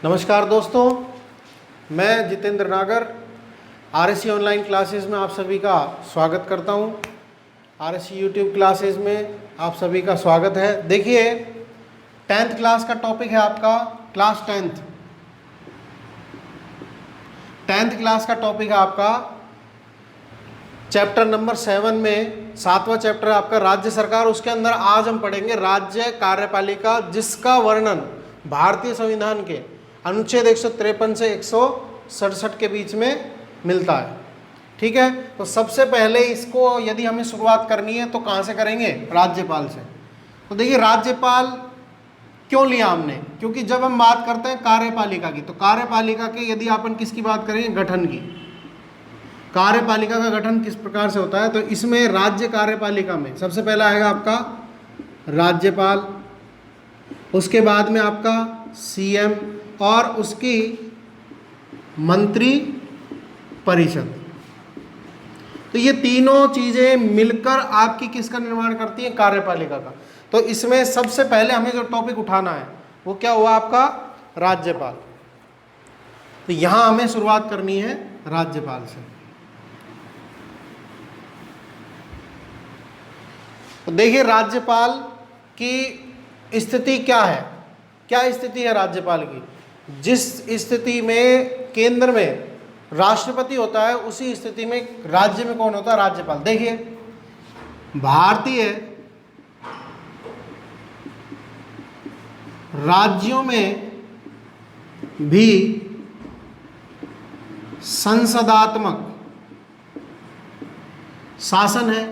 नमस्कार दोस्तों, मैं जितेंद्र नागर आरएससी ऑनलाइन क्लासेस में आप सभी का स्वागत करता हूं। आरएससी यूट्यूब क्लासेस में आप सभी का स्वागत है। देखिए, 10th क्लास का टॉपिक है आपका क्लास 10th क्लास का टॉपिक है आपका चैप्टर नंबर 7 में 7वां चैप्टर है आपका राज्य सरकार। उसके अंदर आज हम पढ़ेंगे राज्य कार्यपालिका, जिसका वर्णन भारतीय संविधान के अनुच्छेद 153 से 167 के बीच में मिलता है। ठीक है, तो सबसे पहले इसको यदि हमें शुरुआत करनी है तो कहाँ से करेंगे? राज्यपाल से। तो देखिए, राज्यपाल क्यों लिया हमने? क्योंकि जब हम बात करते हैं कार्यपालिका की, तो कार्यपालिका के यदि अपन किसकी बात करेंगे? गठन की। कार्यपालिका का गठन किस प्रकार से होता है? तो इसमें राज्य कार्यपालिका में सबसे पहला आएगा आपका राज्यपाल, उसके बाद में आपका सीएम और उसकी मंत्री परिषद। तो ये तीनों चीजें मिलकर आपकी किसका निर्माण करती हैं? कार्यपालिका का। तो इसमें सबसे पहले हमें जो टॉपिक उठाना है वो क्या हुआ? आपका राज्यपाल। तो यहां हमें शुरुआत करनी है राज्यपाल से। तो देखिए, राज्यपाल की स्थिति क्या है? क्या स्थिति है राज्यपाल की? जिस स्थिति में केंद्र में राष्ट्रपति होता है, उसी स्थिति में राज्य में कौन होता है? राज्यपाल। देखिए, भारतीय राज्यों में भी संसदात्मक शासन है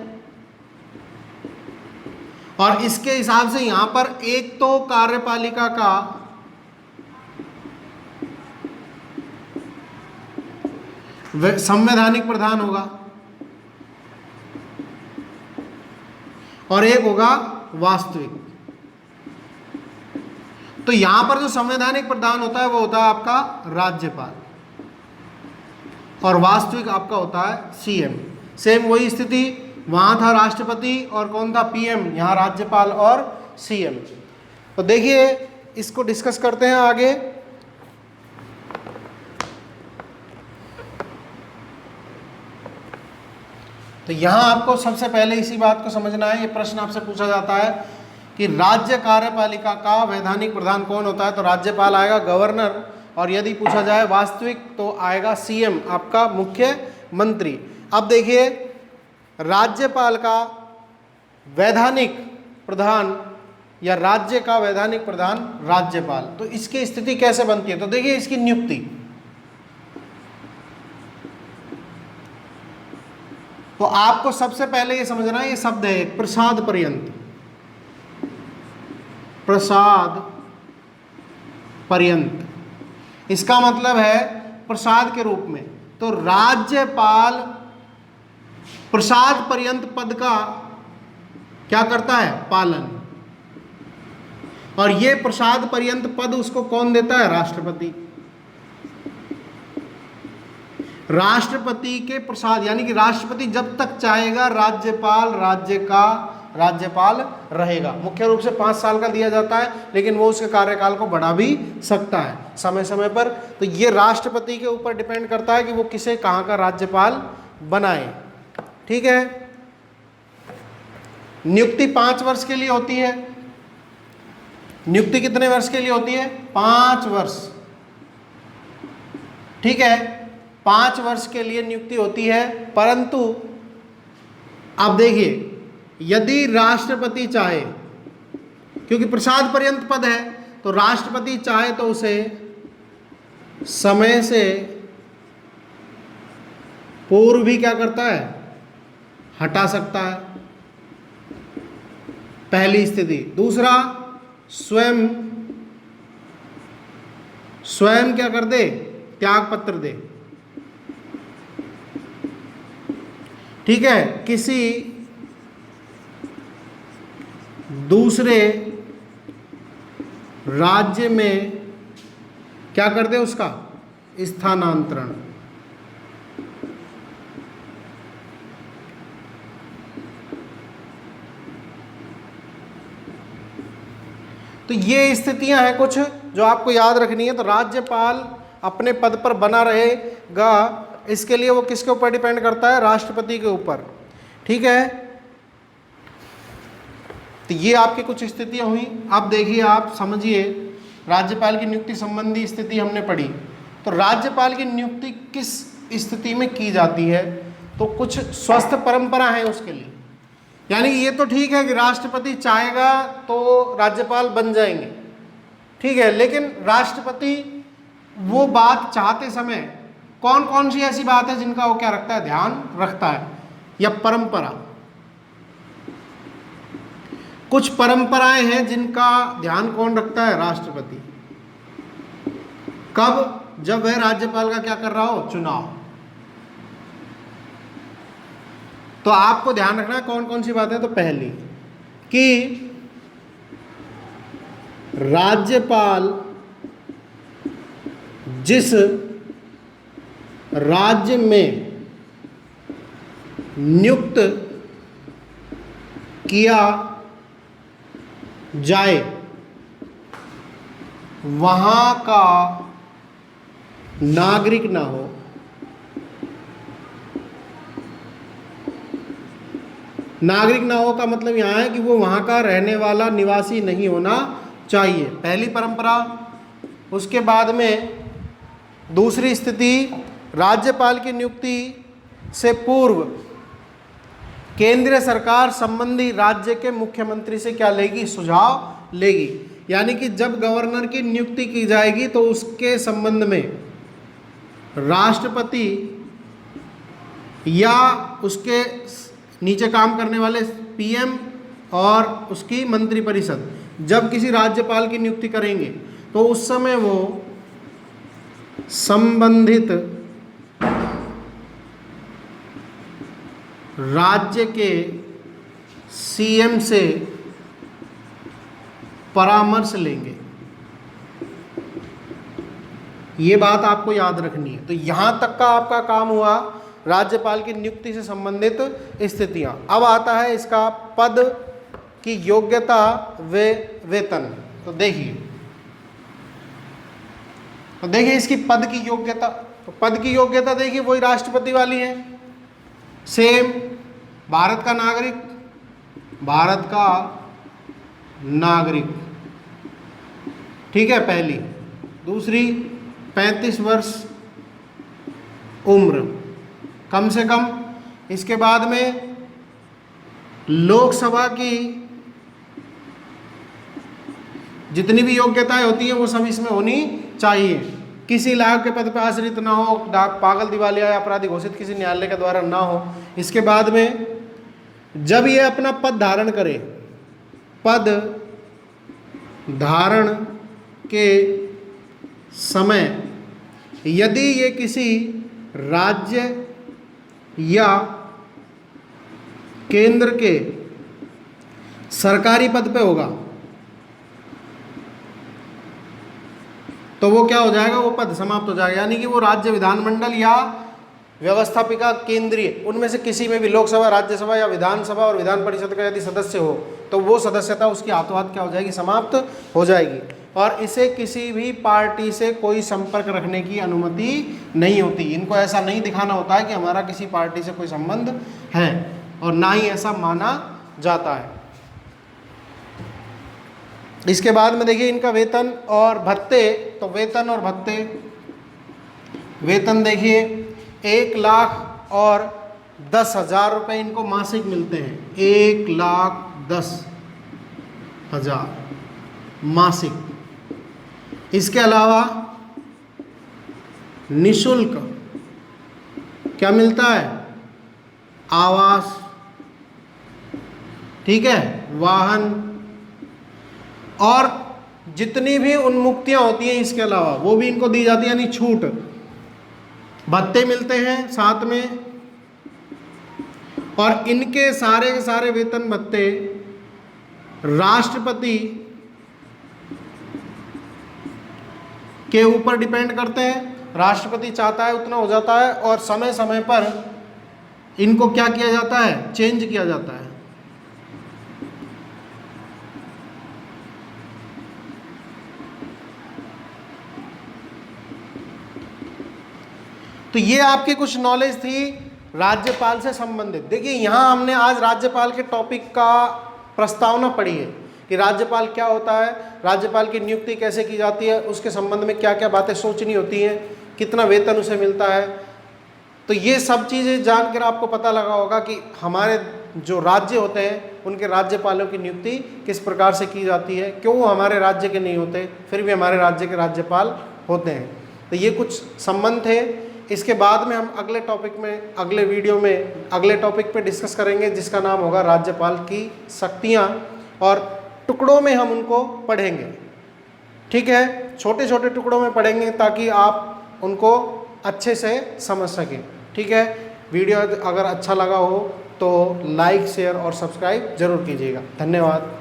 और इसके हिसाब से यहां पर एक तो कार्यपालिका का संवैधानिक प्रधान होगा और एक होगा वास्तविक। तो यहां पर जो संवैधानिक प्रधान होता है वो होता है आपका राज्यपाल और वास्तविक आपका होता है सीएम। सेम वही स्थिति वहां था, राष्ट्रपति और कौन था? पीएम। यहां राज्यपाल और सीएम। तो देखिए, इसको डिस्कस करते हैं आगे। तो यहां आपको सबसे पहले इसी बात को समझना है। ये प्रश्न आपसे पूछा जाता है कि राज्य कार्यपालिका का वैधानिक प्रधान कौन होता है? तो राज्यपाल आएगा, गवर्नर। और यदि पूछा जाए वास्तविक तो आएगा सीएम, आपका मुख्यमंत्री। अब देखिए, राज्यपाल का वैधानिक प्रधान या राज्य का वैधानिक प्रधान राज्यपाल। तो इसकी स्थिति कैसे बनती है? तो देखिए, इसकी नियुक्ति। तो आपको सबसे पहले ये समझना है, ये शब्द है प्रसाद पर्यंत। प्रसाद पर्यंत, इसका मतलब है प्रसाद के रूप में। तो राज्यपाल प्रसाद पर्यंत पद का क्या करता है? पालन। और ये प्रसाद पर्यंत पद उसको कौन देता है? राष्ट्रपति। राष्ट्रपति के प्रसाद, यानी कि राष्ट्रपति जब तक चाहेगा राज्यपाल राज्य का राज्यपाल रहेगा। मुख्य रूप से 5 साल का दिया जाता है, लेकिन वो उसके कार्यकाल को बढ़ा भी सकता है समय समय पर। तो ये राष्ट्रपति के ऊपर डिपेंड करता है कि वो किसे कहाँ का राज्यपाल बनाए। ठीक है, नियुक्ति 5 वर्ष के लिए होती है। नियुक्ति कितने वर्ष के लिए होती है? 5 वर्ष। ठीक है, 5 वर्ष के लिए नियुक्ति होती है। परंतु अब देखिए, यदि राष्ट्रपति चाहे, क्योंकि प्रसाद पर्यंत पद है, तो राष्ट्रपति चाहे तो उसे समय से पूर्व भी क्या करता है? हटा सकता है, पहली स्थिति। दूसरा, स्वयं क्या कर दे? त्याग पत्र दे। ठीक है, किसी दूसरे राज्य में क्या कर दे? उसका स्थानांतरण। तो ये स्थितियां हैं कुछ जो आपको याद रखनी है। तो राज्यपाल अपने पद पर बना रहेगा, इसके लिए वो किसके ऊपर डिपेंड करता है? राष्ट्रपति के ऊपर। ठीक है, तो ये आपकी कुछ स्थितियां हुई। अब देखिए, आप समझिए, राज्यपाल की नियुक्ति संबंधी स्थिति हमने पढ़ी। तो राज्यपाल की नियुक्ति किस स्थिति में की जाती है? तो कुछ स्वस्थ परंपरा है उसके लिए। यानी ये तो ठीक है कि राष्ट्रपति चाहेगा तो राज्यपाल बन जाएंगे, ठीक है, लेकिन राष्ट्रपति वो बात चाहते समय कौन कौन सी ऐसी बात है जिनका वो क्या रखता है? ध्यान रखता है, या परंपरा। कुछ परंपराएं हैं जिनका ध्यान कौन रखता है? राष्ट्रपति। कब? जब वह राज्यपाल का क्या कर रहा हो? चुनाव। तो आपको ध्यान रखना है कौन कौन सी बातें। तो पहली कि राज्यपाल जिस राज्य में नियुक्त किया जाए वहां का नागरिक ना हो। नागरिक ना हो का मतलब यहां है कि वो वहां का रहने वाला निवासी नहीं होना चाहिए, पहली परंपरा। उसके बाद में दूसरी स्थिति, राज्यपाल की नियुक्ति से पूर्व केंद्रीय सरकार संबंधी राज्य के मुख्यमंत्री से क्या लेगी? सुझाव लेगी। यानी कि जब गवर्नर की नियुक्ति की जाएगी तो उसके संबंध में राष्ट्रपति या उसके नीचे काम करने वाले पीएम और उसकी मंत्रिपरिषद जब किसी राज्यपाल की नियुक्ति करेंगे तो उस समय वो संबंधित राज्य के सीएम से परामर्श लेंगे। ये बात आपको याद रखनी है। तो यहां तक का आपका काम हुआ राज्यपाल की नियुक्ति से संबंधित स्थितियां। अब आता है इसका पद की योग्यता व वेतन। तो देखिए इसकी पद की योग्यता। तो पद की योग्यता देखिए वही राष्ट्रपति वाली है, सेम। भारत का नागरिक, ठीक है, पहली। दूसरी, 35 वर्ष उम्र कम से कम। इसके बाद में लोकसभा की जितनी भी योग्यताएं होती हैं वो सब इसमें होनी चाहिए। किसी लाभ के पद पर आश्रित ना हो, पागल, दिवालिया या अपराधी घोषित किसी न्यायालय के द्वारा ना हो। इसके बाद में जब ये अपना पद धारण करे, पद धारण के समय यदि ये किसी राज्य या केंद्र के सरकारी पद पे होगा तो वो क्या हो जाएगा? वो पद समाप्त हो जाएगा। यानी कि वो राज्य विधानमंडल या व्यवस्थापिका केंद्रीय उनमें से किसी में भी, लोकसभा, राज्यसभा या विधानसभा और विधान परिषद का यदि सदस्य हो तो वो सदस्यता उसकी हाथों हाथ क्या हो जाएगी? समाप्त हो जाएगी। और इसे किसी भी पार्टी से कोई संपर्क रखने की अनुमति नहीं होती। इनको ऐसा नहीं दिखाना होता है कि हमारा किसी पार्टी से कोई संबंध है, और ना ही ऐसा माना जाता है। इसके बाद में देखिए इनका वेतन और भत्ते। तो वेतन और भत्ते, वेतन देखिए 1,10,000 रुपये इनको मासिक मिलते हैं। 1,10,000 मासिक। इसके अलावा निशुल्क क्या मिलता है? आवास, ठीक है, वाहन और जितनी भी उन्मुक्तियां होती हैं इसके अलावा वो भी इनको दी जाती है, यानी छूट। भत्ते मिलते हैं साथ में, और इनके सारे के सारे वेतन भत्ते राष्ट्रपति के ऊपर डिपेंड करते हैं। राष्ट्रपति चाहता है उतना हो जाता है, और समय समय पर इनको क्या किया जाता है? चेंज किया जाता है। तो ये आपकी कुछ नॉलेज थी राज्यपाल से संबंधित। देखिए यहाँ हमने आज राज्यपाल के टॉपिक का प्रस्तावना पढ़ी है कि राज्यपाल क्या होता है, राज्यपाल की नियुक्ति कैसे की जाती है, उसके संबंध में क्या क्या बातें सोचनी होती हैं, कितना वेतन उसे मिलता है। तो ये सब चीज़ें जानकर आपको पता लगा होगा कि हमारे जो राज्य होते हैं उनके राज्यपालों की नियुक्ति किस प्रकार से की जाती है, क्यों वो हमारे राज्य के नहीं होते फिर भी हमारे राज्य के राज्यपाल होते हैं। तो ये कुछ संबंध थे। इसके बाद में हम अगले टॉपिक में, अगले वीडियो में अगले टॉपिक पे डिस्कस करेंगे जिसका नाम होगा राज्यपाल की शक्तियाँ, और टुकड़ों में हम उनको पढ़ेंगे। ठीक है, छोटे छोटे टुकड़ों में पढ़ेंगे ताकि आप उनको अच्छे से समझ सकें। ठीक है, वीडियो अगर अच्छा लगा हो तो लाइक, शेयर और सब्सक्राइब जरूर कीजिएगा। धन्यवाद।